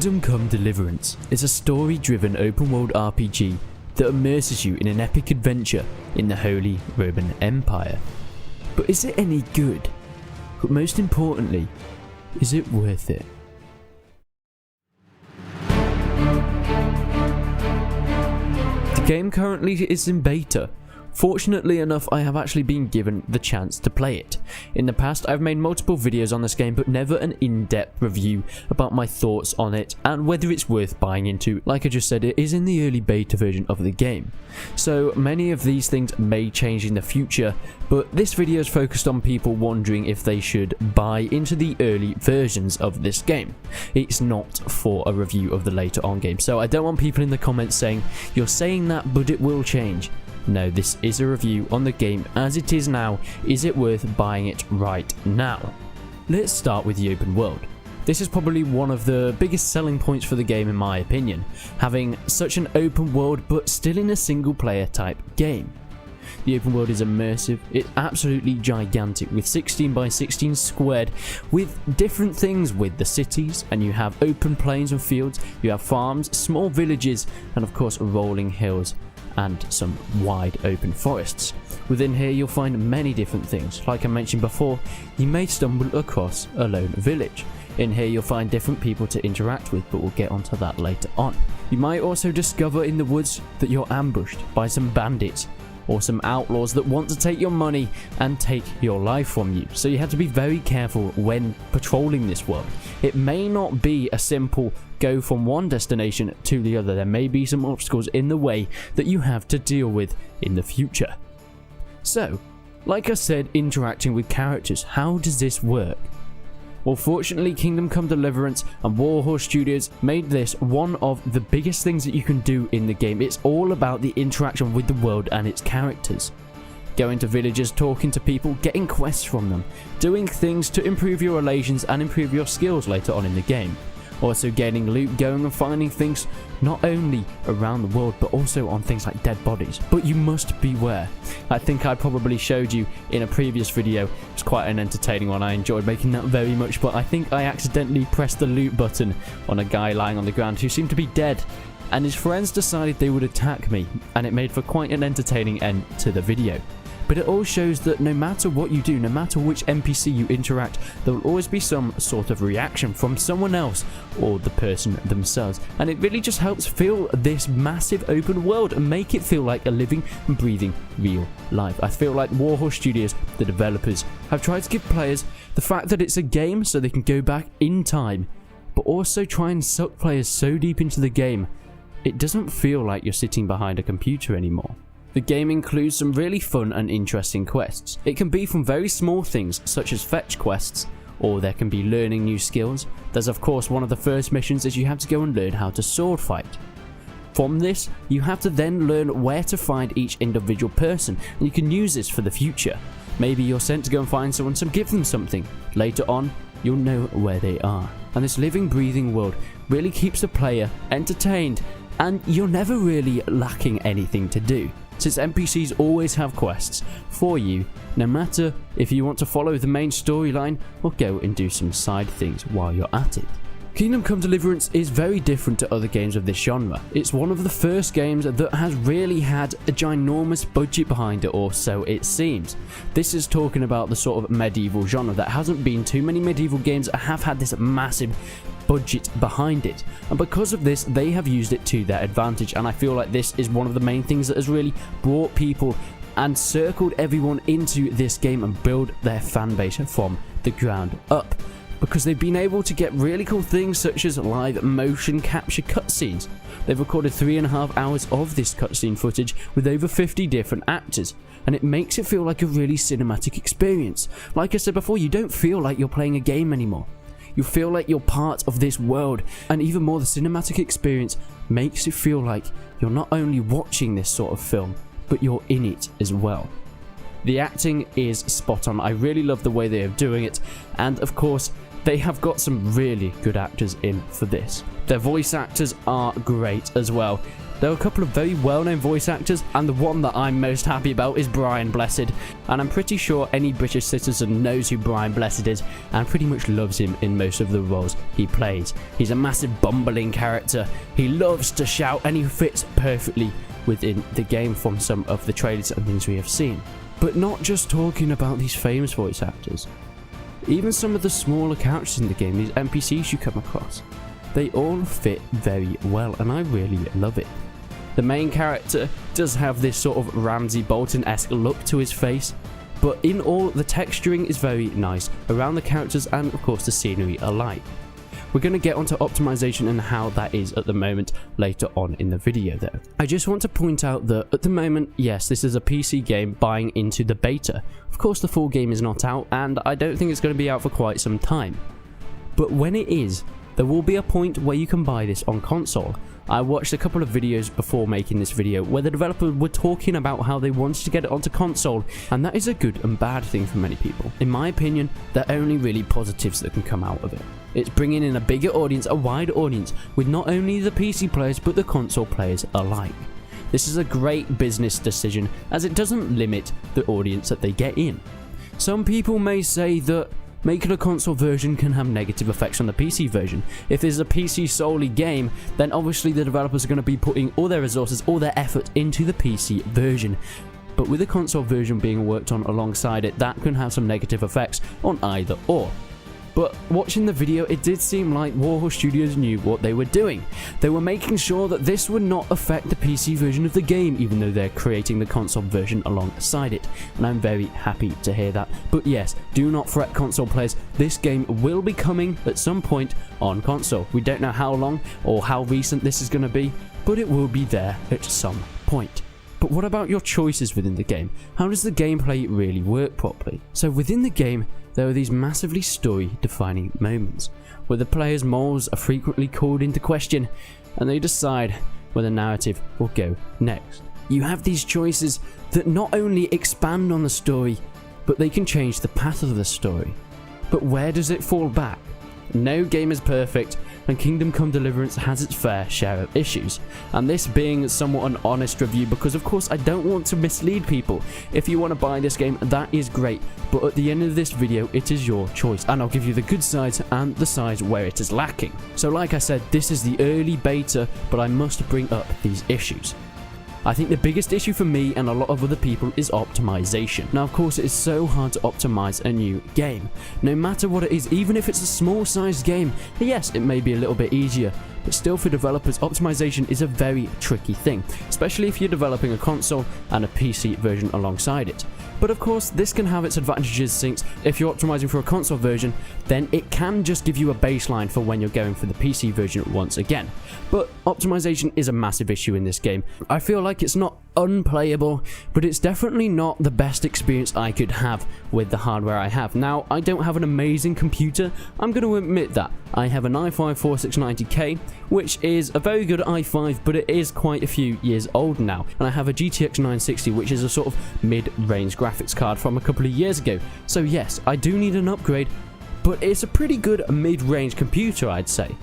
Kingdom Come Deliverance is a story-driven open-world RPG that immerses you in an epic adventure in the Holy Roman Empire. But is it any good? But most importantly, is it worth it? The game currently is in beta. Fortunately enough, I have actually been given the chance to play it. In the past, I've made multiple videos on this game, but never an in-depth review about my thoughts on it and whether it's worth buying into. Like I just said, it is in the early beta version of the game. So many of these things may change in the future, but this video is focused on people wondering if they should buy into the early versions of this game. It's not for a review of the later on game, so I don't want people in the comments saying, "You're saying that, but it will change." No, this is a review on the game as it is now. Is it worth buying it right now? Let's start with the open world. This is probably one of the biggest selling points for the game in my opinion, having such an open world but still in a single player type game. The open world is immersive, it's absolutely gigantic with 16 by 16 squared with different things with the cities, and you have open plains and fields, you have farms, small villages, and of course rolling hills and some wide open forests. Within here you'll find many different things. Like I mentioned before, you may stumble across a lone village. In here you'll find different people to interact with, but we'll get onto that later on. You might also discover in the woods that you're ambushed by some bandits or some outlaws that want to take your money and take your life from you. So you have to be very careful when patrolling this world. It may not be a simple go from one destination to the other. There may be some obstacles in the way that you have to deal with in the future. So, like I said, interacting with characters, how does this work? Well, fortunately, Kingdom Come Deliverance and Warhorse Studios made this one of the biggest things that you can do in the game. It's all about the interaction with the world and its characters. Going to villages, talking to people, getting quests from them, doing things to improve your relations and improve your skills later on in the game. Also gaining loot, going and finding things not only around the world but also on things like dead bodies. But you must beware. I think I probably showed you in a previous video. It's quite an entertaining one. I enjoyed making that very much, but I think I accidentally pressed the loot button on a guy lying on the ground who seemed to be dead, and his friends decided they would attack me, and it made for quite an entertaining end to the video. But it all shows that no matter what you do, no matter which NPC you interact, there will always be some sort of reaction from someone else or the person themselves. And it really just helps fill this massive open world and make it feel like a living and breathing real life. I feel like Warhorse Studios, the developers, have tried to give players the fact that it's a game so they can go back in time, but also try and suck players so deep into the game, it doesn't feel like you're sitting behind a computer anymore. The game includes some really fun and interesting quests. It can be from very small things such as fetch quests, or there can be learning new skills. There's of course one of the first missions is you have to go and learn how to sword fight. From this, you have to then learn where to find each individual person, and you can use this for the future. Maybe you're sent to go and find someone, so give them something. Later on, you'll know where they are. And this living, breathing world really keeps the player entertained, and you're never really lacking anything to do, since NPCs always have quests for you, no matter if you want to follow the main storyline or go and do some side things while you're at it. Kingdom Come Deliverance is very different to other games of this genre. It's one of the first games that has really had a ginormous budget behind it, or so it seems. This is talking about the sort of medieval genre. There hasn't been too many medieval games that have had this massive budget behind it, and because of this they have used it to their advantage, and I feel like this is one of the main things that has really brought people and circled everyone into this game and build their fan base from the ground up, because they've been able to get really cool things such as live motion capture cutscenes. They've recorded 3.5 hours of this cutscene footage with over 50 different actors, and it makes it feel like a really cinematic experience. Like I said before, you don't feel like you're playing a game anymore. You feel like you're part of this world, and even more, the cinematic experience makes it feel like you're not only watching this sort of film, but you're in it as well. The acting is spot on. I really love the way they are doing it, and of course they have got some really good actors in for this. Their voice actors are great as well. There are a couple of very well-known voice actors, and the one that I'm most happy about is Brian Blessed, and I'm pretty sure any British citizen knows who Brian Blessed is and pretty much loves him in most of the roles he plays. He's a massive bumbling character, he loves to shout, and he fits perfectly within the game from some of the trailers and things we have seen. But not just talking about these famous voice actors. Even some of the smaller characters in the game, these NPCs you come across, they all fit very well, and I really love it. The main character does have this sort of Ramsay Bolton-esque look to his face, but in all, the texturing is very nice around the characters and of course the scenery alike. We're going to get onto optimization and how that is at the moment later on in the video though. I just want to point out that at the moment, yes, this is a PC game buying into the beta. Of course the full game is not out, and I don't think it's going to be out for quite some time. But when it is, there will be a point where you can buy this on console. I watched a couple of videos before making this video where the developers were talking about how they wanted to get it onto console, and that is a good and bad thing for many people. In my opinion, there are only really positives that can come out of it. It's bringing in a bigger audience, a wider audience, with not only the PC players but the console players alike. This is a great business decision as it doesn't limit the audience that they get in. Some people may say that making a console version can have negative effects on the PC version. If there's a PC solely game, then obviously the developers are going to be putting all their resources, all their effort into the PC version. But with the console version being worked on alongside it, that can have some negative effects on either or. But watching the video, it did seem like Warhorse Studios knew what they were doing. They were making sure that this would not affect the PC version of the game, even though they're creating the console version alongside it. And I'm very happy to hear that. But yes, do not fret console players, this game will be coming at some point on console. We don't know how long or how recent this is going to be, but it will be there at some point. But what about your choices within the game? How does the gameplay really work properly? So within the game, there are these massively story-defining moments where the player's morals are frequently called into question and they decide where the narrative will go next. You have these choices that not only expand on the story, but they can change the path of the story. But where does it fall back? No game is perfect, and Kingdom Come Deliverance has its fair share of issues, and this being somewhat an honest review because of course I don't want to mislead people. If you want to buy this game, that is great, but at the end of this video it is your choice, and I'll give you the good sides and the sides where it is lacking. So like I said, this is the early beta, but I must bring up these issues. I think the biggest issue for me and a lot of other people is optimization. Now of course it is so hard to optimize a new game. No matter what it is, even if it's a small sized game, yes, it may be a little bit easier, but still for developers, optimization is a very tricky thing, especially if you're developing a console and a PC version alongside it. But of course, this can have its advantages since if you're optimizing for a console version, then it can just give you a baseline for when you're going for the PC version once again. But optimization is a massive issue in this game. I feel like it's not unplayable, but it's definitely not the best experience I could have with the hardware I have. Now, I don't have an amazing computer, I'm going to admit that. I have an i5 4690K, which is a very good i5, but it is quite a few years old now. And I have a GTX 960, which is a sort of mid-range graphics card from a couple of years ago. So yes, I do need an upgrade, but it's a pretty good mid-range computer, I'd say.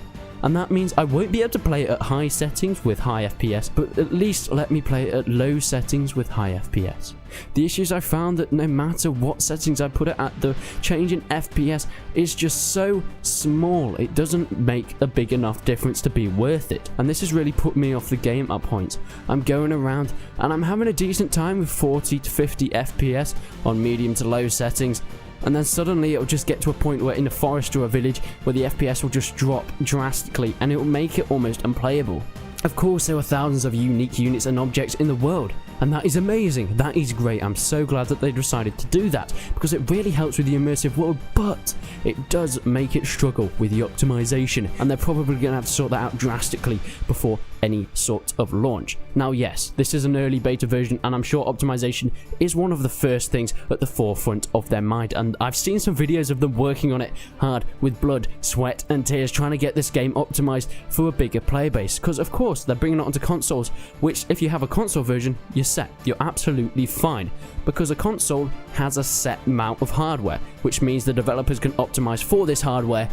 And that means I won't be able to play it at high settings with high FPS, but at least let me play it at low settings with high FPS. The issues I found that no matter what settings I put it at, the change in FPS is just so small, it doesn't make a big enough difference to be worth it. And this has really put me off the game at points. I'm going around and I'm having a decent time with 40 to 50 FPS on medium to low settings, and then suddenly it'll just get to a point where in a forest or a village where the FPS will just drop drastically and it will make it almost unplayable. Of course, there are thousands of unique units and objects in the world, and that is amazing, that is great. I'm so glad that they decided to do that because it really helps with the immersive world, but it does make it struggle with the optimization, and they're probably going to have to sort that out drastically before any sort of launch. Now yes, this is an early beta version and I'm sure optimization is one of the first things at the forefront of their mind, and I've seen some videos of them working on it hard with blood, sweat and tears trying to get this game optimized for a bigger player base, because of course they're bringing it onto consoles, which if you have a console version you're set, you're absolutely fine, because a console has a set amount of hardware, which means the developers can optimize for this hardware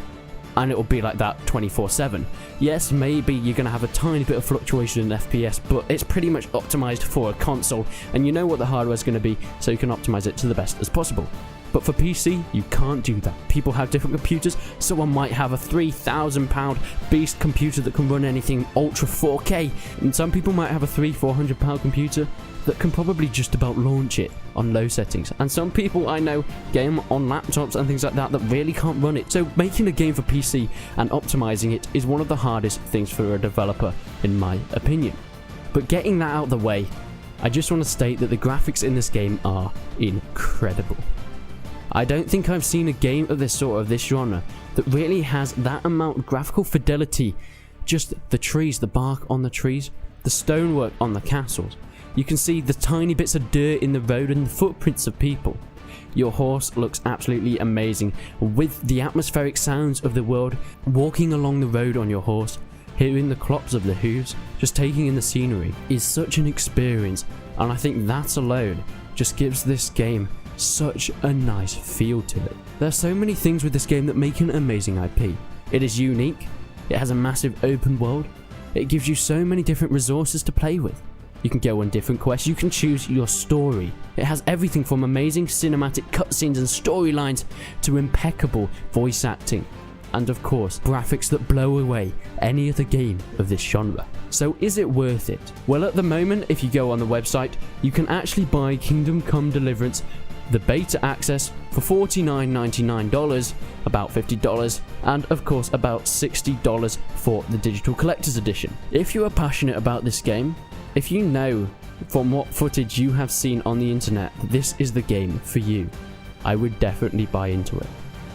and it'll be like that 24/7. Yes, maybe you're going to have a tiny bit of fluctuation in FPS, but it's pretty much optimized for a console, and you know what the hardware is going to be, so you can optimize it to the best as possible. But for PC, you can't do that. People have different computers. Someone might have a £3,000 beast computer that can run anything ultra 4K, and some people might have a £300-400 computer that can probably just about launch it on low settings. And some people I know game on laptops and things like that that really can't run it. So making a game for PC and optimizing it is one of the hardest things for a developer, in my opinion. But getting that out of the way, I just want to state that the graphics in this game are incredible. I don't think I've seen a game of this sort of this genre that really has that amount of graphical fidelity. Just the trees, the bark on the trees, the stonework on the castles. You can see the tiny bits of dirt in the road and the footprints of people. Your horse looks absolutely amazing with the atmospheric sounds of the world, walking along the road on your horse, hearing the clops of the hooves, just taking in the scenery is such an experience, and I think that alone just gives this game such a nice feel to it. There are so many things with this game that make an amazing IP. It is unique, it has a massive open world, it gives you so many different resources to play with. You can go on different quests, you can choose your story. It has everything from amazing cinematic cutscenes and storylines to impeccable voice acting. And of course, graphics that blow away any other game of this genre. So is it worth it? Well, at the moment, if you go on the website, you can actually buy Kingdom Come Deliverance, the beta access, for $49.99, about $50, and of course about $60 for the digital collector's edition. If you are passionate about this game, if you know from what footage you have seen on the internet that this is the game for you, I would definitely buy into it.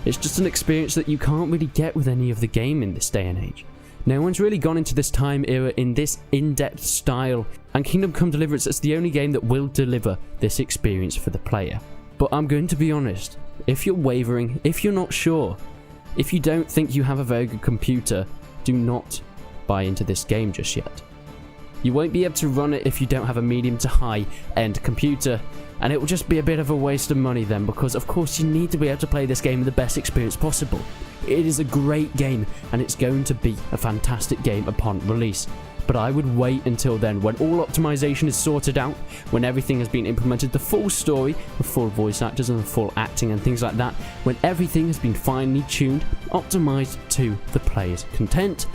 It's just an experience that you can't really get with any of the game in this day and age. No one's really gone into this time era in this in-depth style, and Kingdom Come Deliverance is the only game that will deliver this experience for the player. But I'm going to be honest, if you're wavering, if you're not sure, if you don't think you have a very good computer, do not buy into this game just yet. You won't be able to run it if you don't have a medium to high end computer, and it will just be a bit of a waste of money then, because of course you need to be able to play this game with the best experience possible. It is a great game and it's going to be a fantastic game upon release. But I would wait until then, when all optimization is sorted out, when everything has been implemented, the full story, the full voice actors and the full acting and things like that, when everything has been finely tuned, optimized to the player's content.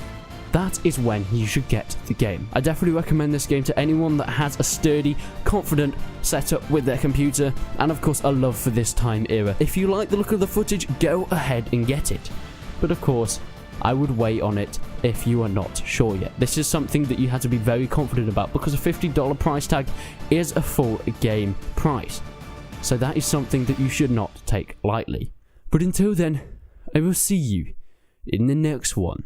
That is when you should get the game. I definitely recommend this game to anyone that has a sturdy, confident setup with their computer, and of course a love for this time era. If you like the look of the footage, go ahead and get it. But of course, I would wait on it if you are not sure yet. This is something that you have to be very confident about, because a $50 price tag is a full game price. So that is something that you should not take lightly. But until then, I will see you in the next one.